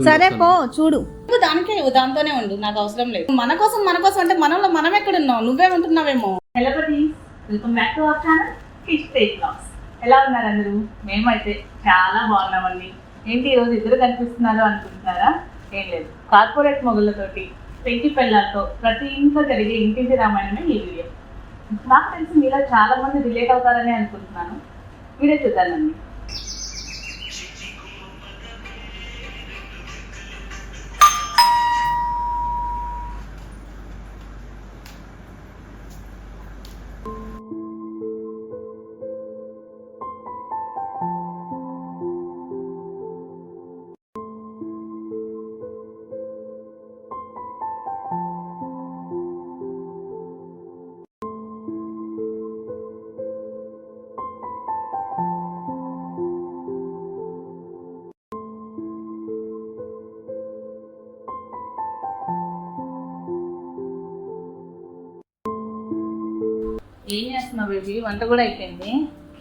సరే పో చూడు, నువ్వు దాంతోనే ఉండు, నాకు అవసరం లేదు. మన కోసం అంటే మనలో మనం ఎక్కడున్నావు, నువ్వే ఉంటున్నావేమో. Hello welcome back to our channel fish stage blogs. ఎలా ఉన్నారు అందరూ? మేమైతే చాలా బాగున్నామండి. ఏంటి ఈరోజు ఇద్దరు కనిపిస్తున్నారు అనుకుంటున్నారా? ఏం లేదు, కార్పొరేట్ మొగుళ్ళతోటి పెంకి పెళ్ళాలతో ప్రతి ఇంట్లో జరిగే ఇంటింటి రామాయణమే ఈ వీడియో. నాకు తెలిసి మీలో చాలా మంది రిలేట్ అవుతారని అనుకుంటున్నాను. వీడియో చూద్దానండి. ఏం చేస్తున్నావు బేబీ? వంట కూడా అయిపోయింది,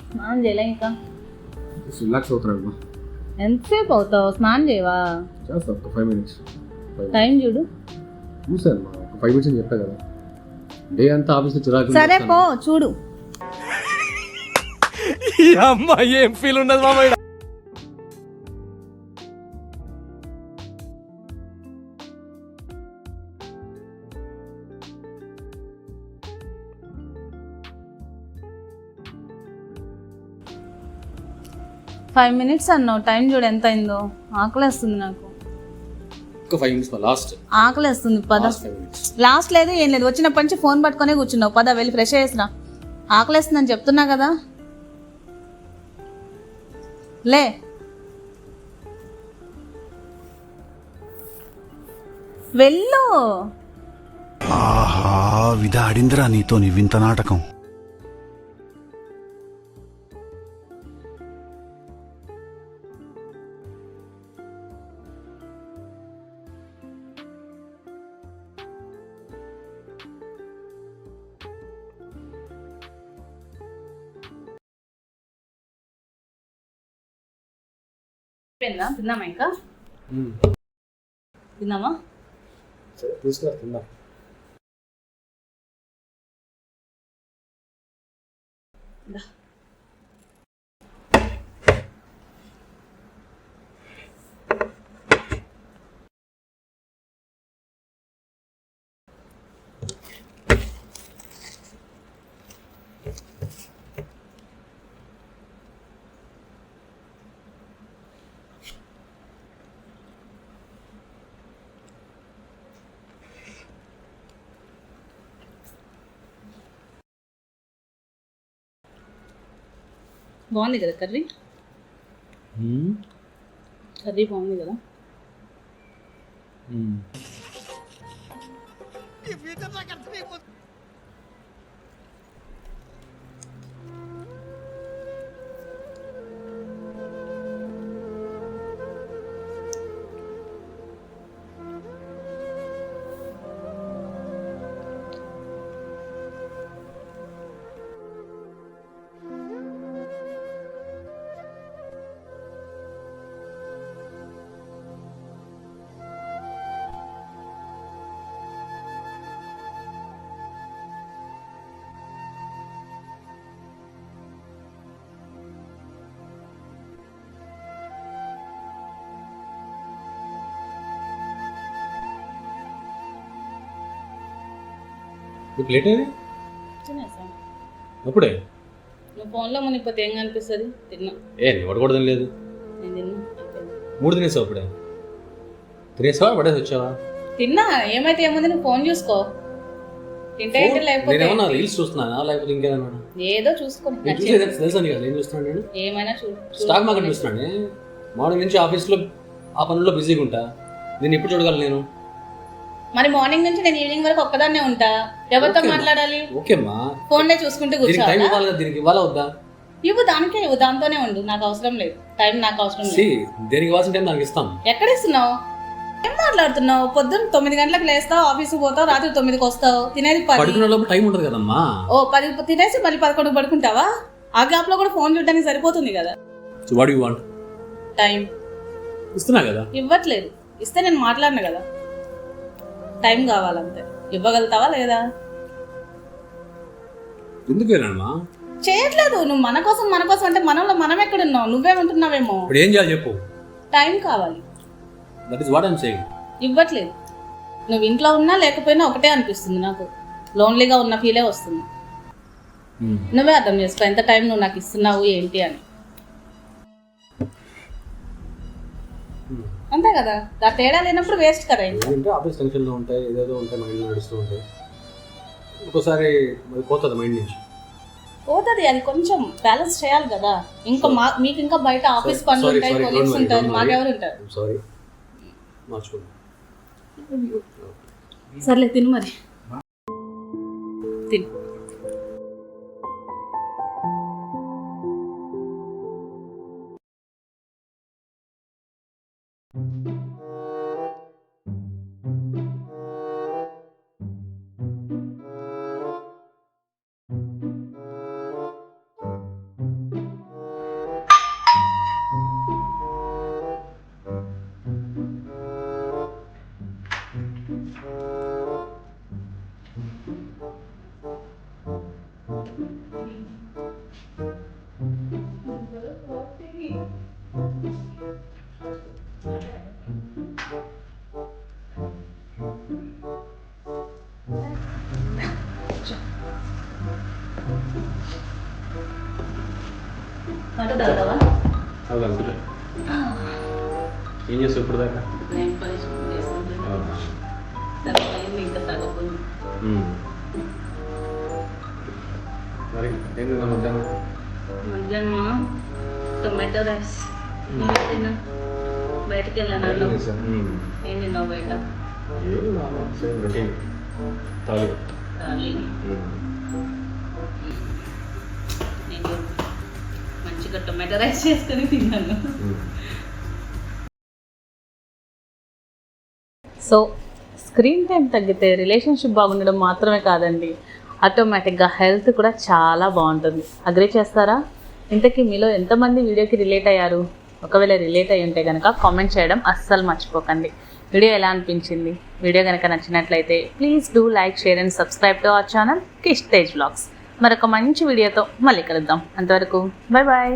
స్నానం చేయలే ఇంకా? ఎంతసేపు అవుతావు? స్నానం చేయవా? టైం చూడు. సరే పో చూడు. ఏం ఫీల్ ఉండదు మామ. 5 minutes అన్నావు, టైం చూడు ఎంత అయిందో. ఆకలేస్తుంది నాకు. ఆకలేస్తుంది, పద. లాస్ట్ లేదు ఏం లేదు, వచ్చినప్పటి నుంచి ఫోన్ పట్టుకొని కూర్చున్నావు. పద వెళ్ళి ఫ్రెష్ అయ్యేసినా. ఆకలేస్తుందని చెప్తున్నా కదా, లే. వెళ్ళు. ఆహా, విధాడిందిరా నీతో నీ వింత నాటకం. తిన్నామా? ఇంకా తిన్నామా? బాగుంది కదా కర్రీ? కర్రీ బాగుంది కదా? తినేసా? అప్పుడే నువ్వు ఫోన్లో మునిగిపోతే ఏం కనిపిస్తుంది? తిన్నా. కూడా తినలేదు. నేను తిన్నా. 3 తినేసావు. అప్పుడే తినేసావా? పడేసి వచ్చావా? తిన్నా. ఏమైతే ఏముంది, నువ్వు ఫోన్ చూసుకో. తింటే లేకపోతే రీల్స్ చూస్తున్నానా లేకపోతే ఇంకేదన్నా? ఏదో చూసుకో. తెలుసా నీకు ఏం చూస్తున్నాను నేను? ఏమైనా చూడు. స్టాక్ మార్కెట్ చూస్తున్నాను. మార్నింగ్ నుంచి ఆఫీస్లో ఆ పనుల్లో బిజీగా ఉంటా. నేను ఎప్పుడు చూడగలను నేను? మరి మార్నింగ్ నుంచి నేను ఈవినింగ్ వరకు ఒక్కదాన్నే ఉంటా. ఎవరితో మాట్లాడాలి? ఓకేమ్మా, ఫోన్లే చూసుకుంటూ కూర్చోవాలా? దీనికి ఇవ్వాలా వద్దా? ఇవ్వు, దాంతోనే ఉండు, నాకు అవసరం లేదు. టైం నాకు అవసరం లేదు. దేనికి ఇవ్వాల్సిన టైం నాకు ఇస్తాం. ఎక్కడ ఇస్తున్నావు? ఏం మాట్లాడుతున్నావు? పొద్దున్న 9 గంటలకు లేస్తావు, ఆఫీస్కి పోతావు, రాత్రి 9కి వస్తావు. తినేది 10. టైం ఉంటుంది కదమ్మా. ఓ 10 తినేసి మళ్ళీ 11 పడుకుంటావా? ఆ గ్యాప్ లో కూడా ఫోన్ చూడడానికి సరిపోతుంది కదా. టైం ఇస్తున్నా కదా. ఇవ్వట్లేదు. ఇస్తే నేను మాట్లాడినా కదా, టైం కావాలంతే. ఇవ్వగలుగుతావా లేదా? ఎందుకు వెళ్ళామా? చేయట్లేదు. నువ్వు మన కోసం అంటే మనలో మనం ఎక్కడున్నావు? నువ్వేమంటున్నావేమో. ఇప్పుడు ఏం చేయాలి చెప్పు. టైం కావాలి. That is what I'm saying. ఇవ్వట్లేదు. నువ్వు ఇంట్లో ఉన్నా లేకపోయినా ఒకటే అనిపిస్తుంది నాకు. లోన్లీగా ఉన్న ఫీలే వస్తుంది. నువ్వే అర్థం చేసుకో ఎంత టైం నువ్వు నాకు ఇస్తున్నావు ఏంటి అని. అంతే కదా, ఆ తేడా లేనప్పుడు వేస్ట్ కదా. ఏంటంటే ఆఫీస్ టెన్షన్లో ఉంటాయి, ఏదేదో ఉంటాయి, మైండ్లో నడుస్తూ ఉంటాయి. ఒక్కోసారి అది పోతుంది మైండ్ నుంచి. పోతుంది, అది కొంచెం బ్యాలెన్స్ చేయాలి కదా. ఇంకా మీకు ఇంకా బయట ఆఫీస్ పనులు ఉంటాయి, కొలీగ్స్ ఉంటారు, మాకెవరు ఉంటారు. సారీ, మార్చుకోండి. సర్లే తిను మరి, తిను. ఏం చేస్తావు ఇప్పుడు దాకా? మరి ఏం తిన్నావు మధ్యాహ్నం? మధ్యాహ్నం టొమాటో రైస్. బయటకు వెళ్ళాను. ఏం తిన్నావు బయట? నేను మంచిగా టొమాటో రైస్ చేసుకొని తిన్నాను. సో స్క్రీన్ టైం తగ్గితే రిలేషన్షిప్ బాగుండడం మాత్రమే కాదండి, ఆటోమేటిక్గా హెల్త్ కూడా చాలా బాగుంటుంది. అగ్రీ చేస్తారా? ఇంతకీ మీలో ఎంతమంది వీడియోకి రిలేట్ అయ్యారు? ఒకవేళ రిలేట్ అయ్యి ఉంటే కనుక కామెంట్ చేయడం అస్సలు మర్చిపోకండి. వీడియో ఎలా అనిపించింది? వీడియో కనుక నచ్చినట్లయితే please do like, share and subscribe to our channel Kish Tej vlogs. మరొక మంచి వీడియోతో మళ్ళీ కలుద్దాం. అంతవరకు బాయ్ బాయ్.